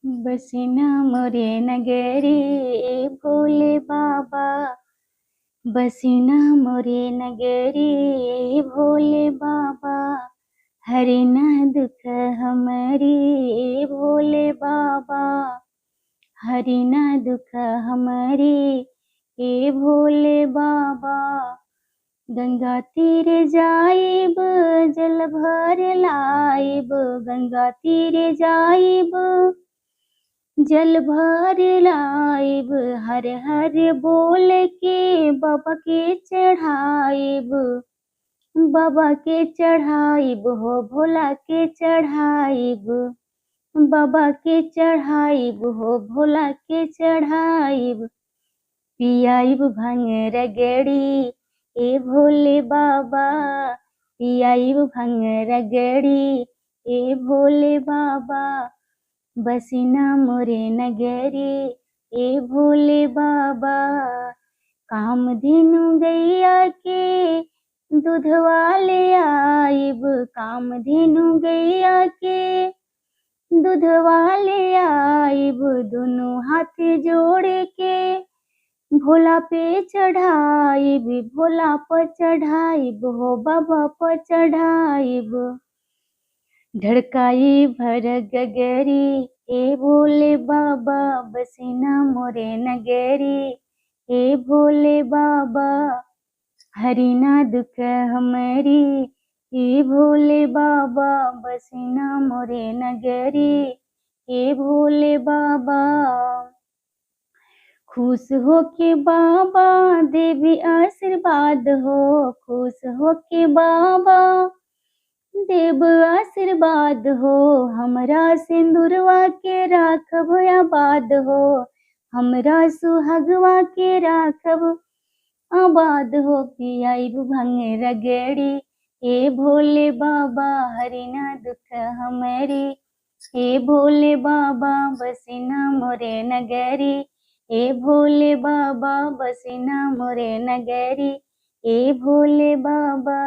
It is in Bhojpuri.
बसिना मोरे नगरी भोले बाबा। बसिना मोरे नगरी भोले बाबा। हरि न दुख हमारी भोले बाबा। हरि न दुख हमारी ए भोले बाबा। गंगा तीर जाइब जल भर लाइब। गंगा तीर जाइब जल भर लाइब। हर हर बोल के बाबा के चढ़ाइब। बाबा के चढ़ाइब हो भोला के चढ़ाइब। बाबा के चढ़ाइब हो भोला के चढ़ाइब। पियाइब भांग रगड़ी ए भोले बाबा। पियाइब भांग रगड़ी ए भोले बाबा। बसिना मोरे नगरी ए भोले बाबा। कामधेनु गैया के दूधवा ले आइब। कामधेनु गैया के दूधवा ले आइब। दोनों हाथ जोड़ के भोला पे चढ़ाइब। भोला पर चढ़ाइब हो बाबा पर चढ़ाइब। ढड़काई भर गगरी ए भोले बाबा। बसिना मोरे नगरी ए भोले बाबा। हरि ना दुख हमारी ए भोले बाबा। बसिना मोरे नगरी ए भोले बाबा। खुश हो के बाबा देवी आशीर्वाद हो। खुश हो के बाबा देव आशीर्वाद हो। हमरा सिंदूरवा के राखब आबाद हो। हमरा सुहागवा के राखब आबाद हो। पियाइब भांग रगड़ी ए भोले बाबा। हरि ना दुख हमारी ए भोले बाबा। बसिना मोरे नगरी ए भोले बाबा। बसिना मोरे नगरी ए भोले बाबा।